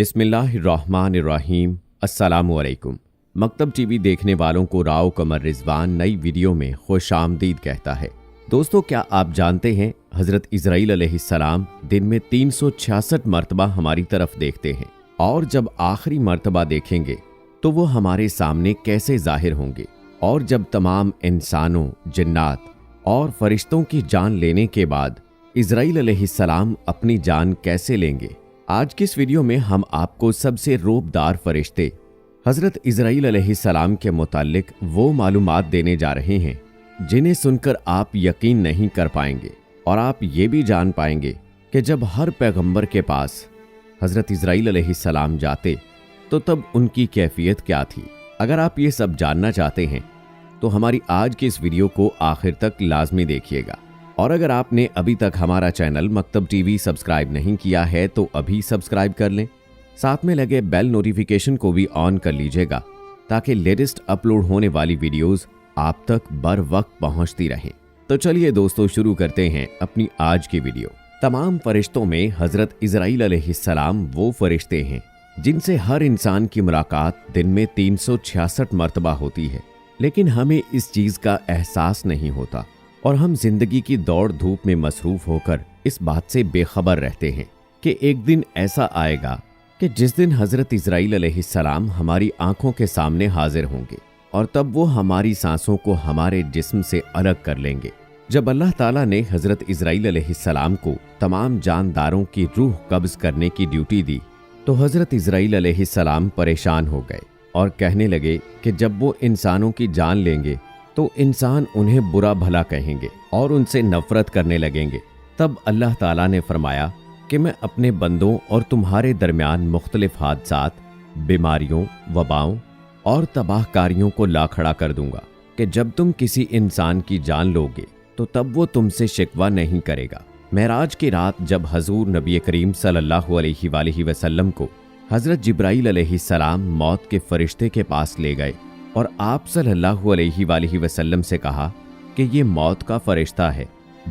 बिस्मिल्लाहिर्रहमानिर्रहीम। अस्सलामुअलैकुम। मकतब टीवी देखने वालों को राव कमर रिजवान नई वीडियो में खुशामदीद कहता है। दोस्तों, क्या आप जानते हैं हजरत इजराइल अलैहिस्सलाम दिन में 366 मरतबा हमारी तरफ देखते हैं और जब आखिरी मरतबा देखेंगे तो वो हमारे सामने कैसे जाहिर होंगे, और जब तमाम इंसानों, जिन्नात और फरिश्तों की जान लेने के बाद इजराइल अलैहिस्सलाम अपनी जान कैसे लेंगे। आज की इस वीडियो में हम आपको सबसे रौबदार फरिश्ते हजरत इजराइल अलैहिस्सलाम के मुताल्लिक वो मालूमात देने जा रहे हैं जिन्हें सुनकर आप यकीन नहीं कर पाएंगे, और आप ये भी जान पाएंगे कि जब हर पैगंबर के पास हजरत इजराइल अलैहिस्सलाम जाते तो तब उनकी कैफियत क्या थी। अगर आप ये सब जानना चाहते हैं तो हमारी आज की इस वीडियो को आखिर तक लाजमी देखिएगा, और अगर आपने अभी तक हमारा चैनल मकतब टीवी सब्सक्राइब नहीं किया है तो अभी सब्सक्राइब कर लें। साथ में लगे बेल नोटिफिकेशन को भी ऑन कर लीजिएगा ताकि लेटेस्ट अपलोड होने वाली वीडियोस आप तक बर वक्त पहुंचती रहें। तो चलिए दोस्तों, शुरू करते हैं अपनी आज की वीडियो। तमाम फरिश्तों में हजरत इजराइल अलैहिस्सलाम वो फरिश्ते हैं जिनसे हर इंसान की मुलाकात दिन में 366 मरतबा होती है, लेकिन हमें इस चीज का एहसास नहीं होता और हम जिंदगी की दौड़ धूप में मसरूफ होकर इस बात से बेखबर रहते हैं कि एक दिन ऐसा आएगा कि जिस दिन हजरत इजराइल अलैहिस्सलाम हमारी आंखों के सामने हाजिर होंगे, और तब वो हमारी सांसों को हमारे जिस्म से अलग कर लेंगे। जब अल्लाह ताला ने हजरत इजराइल अलैहिस्सलाम को तमाम जानदारों की रूह कब्ज करने की ड्यूटी दी तो हजरत इजराइल अलैहिस्सलाम परेशान हो गए और कहने लगे कि जब वो इंसानों की जान लेंगे तो इंसान उन्हें बुरा भला कहेंगे और उनसे नफरत करने लगेंगे। तब अल्लाह ताला ने फरमाया कि मैं अपने बंदों और तुम्हारे दरमियान मुख्तलिफ हादसात, बीमारियों, वबाओं और तबाहकारियों को ला खड़ा कर दूंगा कि जब तुम किसी इंसान की जान लोगे तो तब वो तुमसे शिकवा नहीं करेगा। मेराज की रात जब हजूर नबी करीम सल्लल्लाहु अलैहि वसल्लम को हजरत जिब्राइल अलैहिस्सलाम मौत के फरिश्ते के पास ले गए और आप सल्लल्लाहु अलैहि वसल्लम से कहा कि ये मौत का फरिश्ता है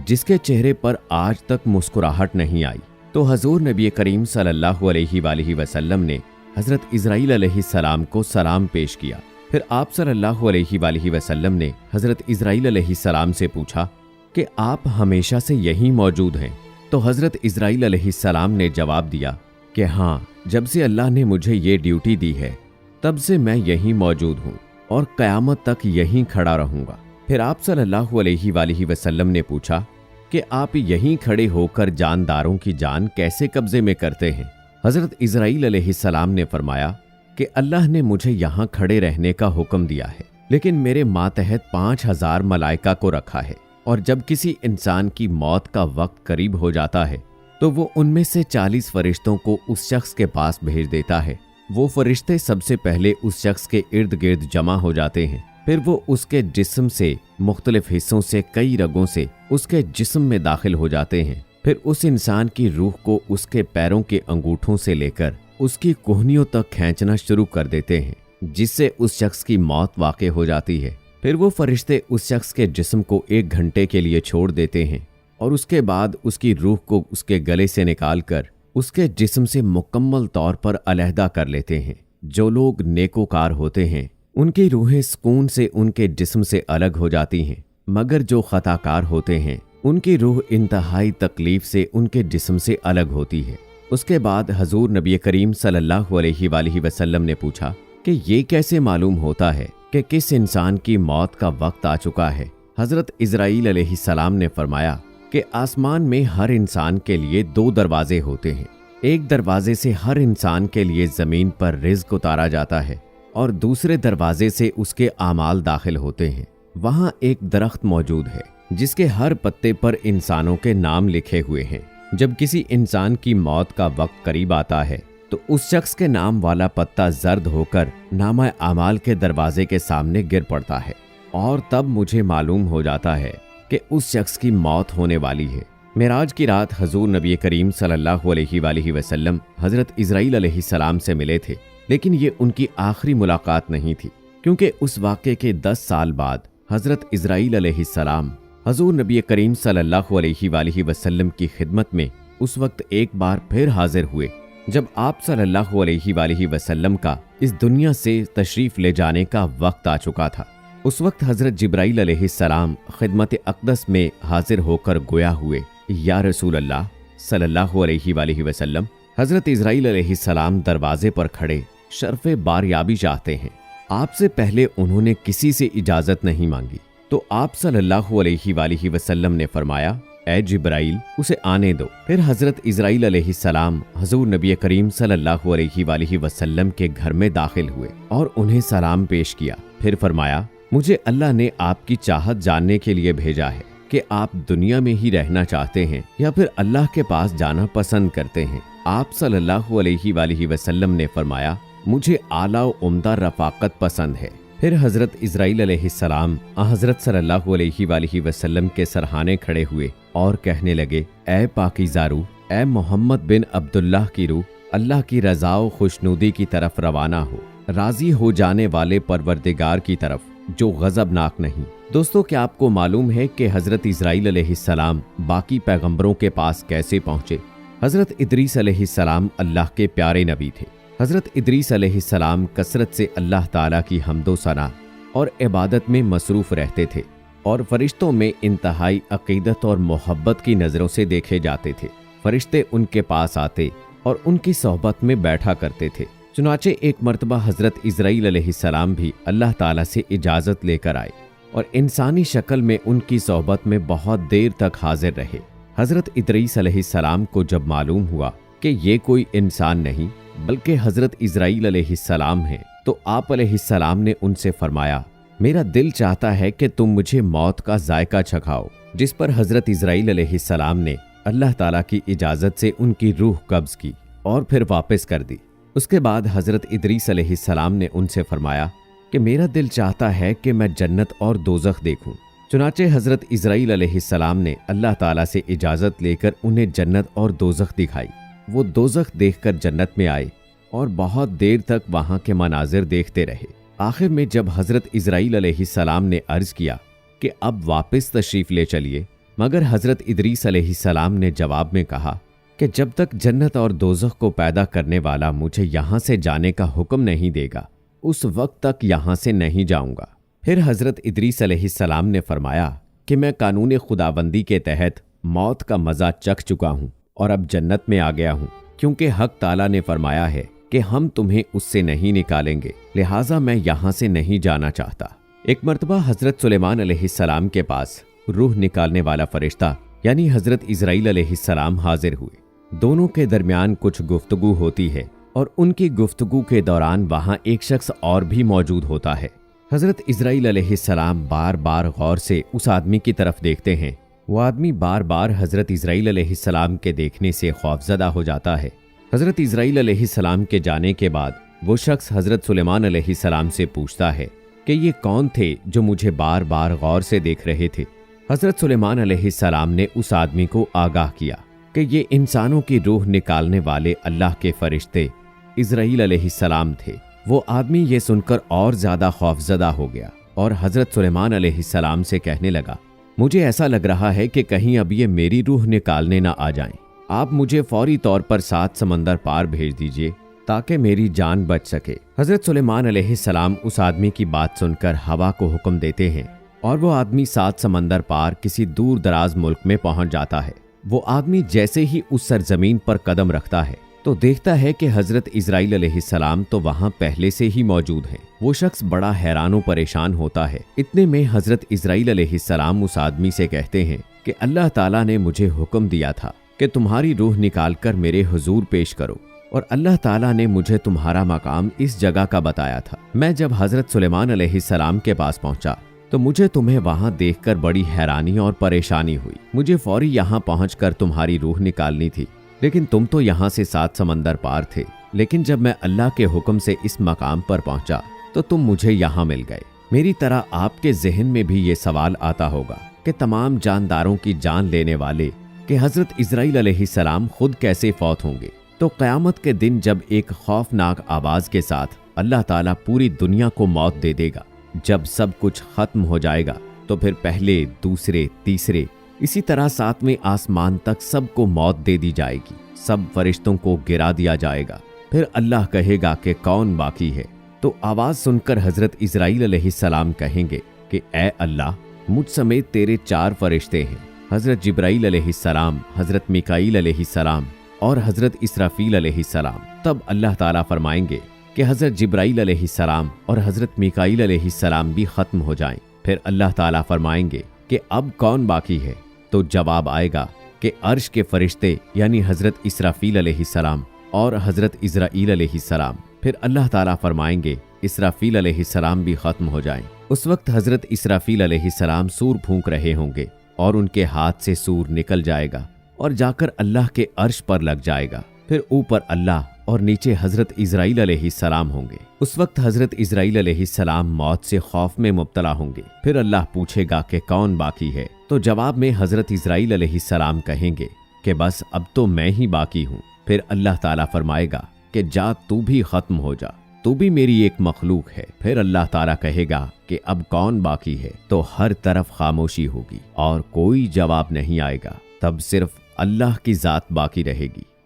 जिसके चेहरे पर आज तक मुस्कुराहट नहीं आई, तो हजूर नबी करीम सल्लल्लाहु अलैहि वसल्लम ने हजरत इजराइल अलैहिस्सलाम को सलाम पेश किया। फिर आप सल्लल्लाहु अलैहि वसल्लम ने हजरत इजराइल अलैहिस्सलाम से पूछा कि आप हमेशा से यहीं मौजूद हैं? तो हजरत इजराइल अलैहिस्सलाम ने जवाब दिया कि हाँ, जब से अल्लाह ने मुझे ये ड्यूटी दी है तब से मैं यहीं मौजूद हूँ और क़यामत तक यहीं खड़ा रहूंगा। फिर आप सल्लल्लाहु अलैहि वसल्लम ने पूछा कि आप यहीं खड़े होकर जानदारों की जान कैसे कब्जे में करते हैं? हजरत इजराइल अलैहिस्सलाम ने फरमाया कि अल्लाह ने मुझे यहाँ खड़े रहने का हुक्म दिया है, लेकिन मेरे मातहत 5000 मलाइका को रखा है, और जब किसी इंसान की मौत का वक्त करीब हो जाता है तो वो उनमें से 40 फरिश्तों को उस शख्स के पास भेज देता है। वो फरिश्ते सबसे पहले उस शख्स के इर्द गिर्द जमा हो जाते हैं, फिर वो उसके जिस्म से मुख्तलिफ हिस्सों से कई रगों से उसके जिस्म में दाखिल हो जाते हैं। फिर उस इंसान की रूह को उसके पैरों के अंगूठों से लेकर उसकी कोहनियों तक खींचना शुरू कर देते हैं, जिससे उस शख्स की मौत वाक़ई हो जाती है। फिर वो फरिश्ते उस शख्स के जिस्म को 1 घंटे के लिए छोड़ देते हैं और उसके बाद उसकी रूह को उसके गले से निकालकर उसके जिस्म से मुकम्मल तौर पर अलहदा कर लेते हैं। जो लोग नेकोकार होते हैं उनकी रूहें सुकून से उनके जिस्म से अलग हो जाती हैं, मगर जो खताकार होते हैं उनकी रूह इंतहाई तकलीफ से उनके जिस्म से अलग होती है। उसके बाद हजूर नबी करीम सल्लल्लाहु अलैहि वसल्लम ने पूछा कि ये कैसे मालूम होता है कि किस इंसान की मौत का वक्त आ चुका है? हजरत इजराइल अलैहिस्सलाम ने फरमाया कि आसमान में हर इंसान के लिए 2 दरवाजे होते हैं। एक दरवाजे से हर इंसान के लिए जमीन पर रिज़्क उतारा जाता है और दूसरे दरवाजे से उसके आमाल दाखिल होते हैं। वहाँ एक दरख्त मौजूद है जिसके हर पत्ते पर इंसानों के नाम लिखे हुए हैं। जब किसी इंसान की मौत का वक्त करीब आता है तो उस शख्स के नाम वाला पत्ता जर्द होकर नामा आमाल के दरवाजे के सामने गिर पड़ता है, और तब मुझे मालूम हो जाता है कि उस शख्स की मौत होने वाली है। मेराज की रात हजूर नबी करीम सल्लल्लाहु अलैहि वसल्लम हजरत इजराइल अलैहिस्सलाम से मिले थे, लेकिन ये उनकी आखिरी मुलाकात नहीं थी, क्योंकि उस वाक़े के 10 साल बाद हजरत इजराइल अलैहिस्सलाम हजूर नबी करीम सल्लल्लाहु अलैहि वसल्लम की खिदमत में उस वक्त एक बार फिर हाजिर हुए जब आप सल्लल्लाहु अलैहि वसल्लम का इस दुनिया से तशरीफ ले जाने का वक्त आ चुका था। उस वक्त हजरत जिब्राइल अलैहिस्सलाम खिदमत अक़दस में हाजिर होकर गोया हुए, या रसूल अल्लाह सल्लल्लाहु अलैहि वसल्लम, हजरत इज़राइल अलैहिस्सलाम दरवाजे पर खड़े शर्फ़े बारयाबी चाहते हैं। आपसे पहले उन्होंने किसी से इजाज़त नहीं मांगी, तो आप सल्लल्लाहु अलैहि वसल्लम ने फरमाया, ए जिब्राइल, उसे आने दो। फिर हजरत इज़राइल अलैहिस्सलाम हजूर नबी करीम सल्लल्लाहु अलैहि वसल्लम के घर में दाखिल हुए और उन्हें सलाम पेश किया। फिर फरमाया, मुझे अल्लाह ने आपकी चाहत जानने के लिए भेजा है कि आप दुनिया में ही रहना चाहते हैं या फिर अल्लाह के पास जाना पसंद करते हैं। आप सल्लल्लाहु अलैहि वसल्लम ने फरमाया, मुझे आला व उम्दा रफ़ाकत पसंद है। फिर हजरत इज़राइल अलैहिस्सलाम हजरत सल्लल्लाहु अलैहि वसल्लम के सरहाने खड़े हुए और कहने लगे, ए पाकीज़ा रूह, ए मोहम्मद बिन अब्दुल्लाह की रूह, अल्लाह की रज़ा व खुशनुदी की तरफ रवाना हो, राज़ी हो जाने वाले परवरदिगार की तरफ जो गज़बनाक नहीं। दोस्तों, क्या आपको मालूम है कि हजरत इज़राइल अलैहिस्सलाम बाकी पैगंबरों के पास कैसे पहुँचे? हजरत इदरीस अलैहिस्सलाम अल्लाह के प्यारे नबी थे। हजरत इदरीस अलैहिस्सलाम कसरत से अल्लाह ताला की हम्दो सना और इबादत में मसरूफ़ रहते थे और फरिश्तों में इंतहाई अक़ीदत और मोहब्बत की नज़रों से देखे जाते थे। फरिश्ते उनके पास आते और उनकी सोहबत में बैठा करते थे। चुनाचे एक मर्तबा हजरत इज़राइल अलैहिस्सलाम भी अल्लाह ताला से इजाज़त लेकर आए और इंसानी शक्ल में उनकी सोहबत में बहुत देर तक हाजिर रहे। हजरत इदरीस अलैहिस्सलाम को जब मालूम हुआ कि ये कोई इंसान नहीं बल्कि हजरत इज़राइल अलैहिस्सलाम हैं, तो आप अलैहिस्सलाम ने उनसे फरमाया, मेरा दिल चाहता है कि तुम मुझे मौत का जायका चखाओ। जिस पर हजरत इज़राइल अलैहिस्सलाम ने अल्लाह ताला की इजाज़त से उनकी रूह कब्ज़ की और फिर वापस कर दी। उसके बाद हजरत इदरीस अलैहिस्सलाम ने उनसे फरमाया कि मेरा दिल चाहता है कि मैं जन्नत और दोज़ख देखूं। चुनाचे हजरत इज़राइल अलैहिस्सलाम ने अल्लाह ताला से इजाज़त लेकर उन्हें जन्नत और दोज़ख दिखाई। वो दोज़ख देखकर जन्नत में आए और बहुत देर तक वहाँ के मनाजिर देखते रहे। आखिर में जब हजरत इज़राइल अलैहिस्सलाम ने अर्ज़ किया कि अब वापस तशरीफ़ ले चलिए, मगर हजरत इदरीस अलैहिस्सलाम ने जवाब में कहा कि जब तक जन्नत और दोज़ख को पैदा करने वाला मुझे यहाँ से जाने का हुक्म नहीं देगा, उस वक्त तक यहाँ से नहीं जाऊँगा। फिर हजरत इदरीस अलैहिस्सलाम ने फरमाया कि मैं कानून खुदाबंदी के तहत मौत का मज़ा चख चुका हूँ और अब जन्नत में आ गया हूँ, क्योंकि हक ताला ने फरमाया है कि हम तुम्हें उससे नहीं निकालेंगे, लिहाजा मैं यहाँ से नहीं जाना चाहता। एक मर्तबा हजरत सुलेमान अलैहिस्सलाम के पास रूह निकालने वाला फरिश्ता यानी हजरत इज़राइल अलैहिस्सलाम हाजिर हुए। दोनों के दरमियान कुछ गुफ्तगू होती है और उनकी गुफ्तगू के दौरान वहाँ एक शख्स और भी मौजूद होता है। हजरत इज़राइल अलैहिस्सलाम बार बार गौर से उस आदमी की तरफ देखते हैं। वो आदमी बार बार हजरत इज़राइल अलैहिस्सलाम के देखने से खौफजदा हो जाता है। हजरत इज़राइल अलैहिस्सलाम के जाने के बाद वो शख्स हजरत सुलेमान अलैहिस्सलाम से पूछता है कि ये कौन थे जो मुझे बार बार गौर से देख रहे थे। हजरत सुलेमान अलैहिस्सलाम ने उस आदमी को आगाह किया कि ये इंसानों की रूह निकालने वाले अल्लाह के फरिश्ते इज़राइल अलैहिस्सलाम थे। वो आदमी ये सुनकर और ज़्यादा खौफजदा हो गया और हजरत सुलेमान अलैहिस्सलाम से कहने लगा, मुझे ऐसा लग रहा है कि कहीं अब ये मेरी रूह निकालने ना आ जाएं। आप मुझे फौरी तौर पर 7 समंदर पार भेज दीजिए ताकि मेरी जान बच सके। हजरत सुलेमान अलैहिस्सलाम उस आदमी की बात सुनकर हवा को हुक्म देते हैं और वो आदमी 7 समंदर पार किसी दूर दराज मुल्क में पहुंच जाता है। वो आदमी जैसे ही उस सरजमीन पर कदम रखता है तो देखता है कि हजरत इज़राइल अलैहिस्सलाम तो वहाँ पहले से ही मौजूद हैं। वो शख्स बड़ा हैरान व परेशान होता है। इतने में हजरत इज़राइल अलैहिस्सलाम उस आदमी से कहते हैं कि अल्लाह ताला ने मुझे हुक्म दिया था कि तुम्हारी रूह निकालकर मेरे हुजूर पेश करो और अल्लाह ताला ने मुझे तुम्हारा मकाम इस जगह का बताया था। मैं जब हजरत सुलेमान अलैहिस्सलाम के पास पहुंचा तो मुझे तुम्हें वहां देखकर बड़ी हैरानी और परेशानी हुई। मुझे फौरी यहां पहुंचकर तुम्हारी रूह निकालनी थी, लेकिन तुम तो यहां से 7 समंदर पार थे। लेकिन जब मैं अल्लाह के हुक्म से इस मकाम पर पहुंचा तो तुम मुझे यहाँ मिल गए। मेरी तरह आपके जहन में भी ये सवाल आता होगा कि तमाम जानदारों की जान लेने वाले कि हजरत इज़राइल अलैहिस्सलाम खुद कैसे फौत होंगे। तो क़यामत के दिन जब एक खौफनाक आवाज के साथ अल्लाह ताला पूरी दुनिया को मौत दे देगा, जब सब कुछ खत्म हो जाएगा, तो फिर पहले, दूसरे, तीसरे, इसी तरह 7वें आसमान तक सबको मौत दे दी जाएगी। सब फरिश्तों को गिरा दिया जाएगा। फिर अल्लाह कहेगा कि कौन बाकी है। तो आवाज सुनकर हजरत इजराइल अलैहिस्सलाम कहेंगे कि ए अल्लाह, मुझ समेत तेरे 4 फरिश्ते हैं, हजरत जिब्राइल अलैहिस्सलाम, हजरत मिकाईल अलैहिस्सलाम और हजरत इसराफील अलैहिस्सलाम। तब अल्लाह ताला फरमाएंगे कि हजरत जिब्राइल अलैहिस्सलाम और हजरत मिकाईल अलैहिस्सलाम भी खत्म हो जाएं। फिर अल्लाह ताला फरमाएंगे कि अब कौन बाकी है। तो जवाब आएगा कि अर्श के फरिश्ते यानी हजरत इसराफील अलैहिस्सलाम और हजरत इजराइल अलैहिस्सलाम। फिर अल्लाह ताला फरमाएंगे इसराफील अलैहिस्सलाम भी खत्म हो जाएं। उस वक्त हजरत इसराफील अलैहिस्सलाम सूर फूंक रहे होंगे और उनके हाथ से सूर निकल जाएगा और जाकर अल्लाह के अर्श पर लग जाएगा। फिर ऊपर अल्लाह और नीचे हजरत इजराइल अलैहिस्सलाम होंगे। उस वक्त हजरत इजराइल अलैहिस्सलाम मौत से खौफ में मुब्तला होंगे। फिर अल्लाह पूछेगा कि कौन बाकी है। तो जवाब में हजरत इजराइल अलैहिस्सलाम कहेंगे कि बस अब तो मैं ही बाकी हूँ। फिर अल्लाह ताला फरमाएगा कि जा, तू भी खत्म हो जा, तू भी मेरी एक मखलूक है। फिर अल्लाह ताला कहेगा कि अब कौन बाकी है। तो हर तरफ खामोशी होगी और कोई जवाब नहीं आएगा। तब सिर्फ अल्लाह की जात बाकी रहेगी।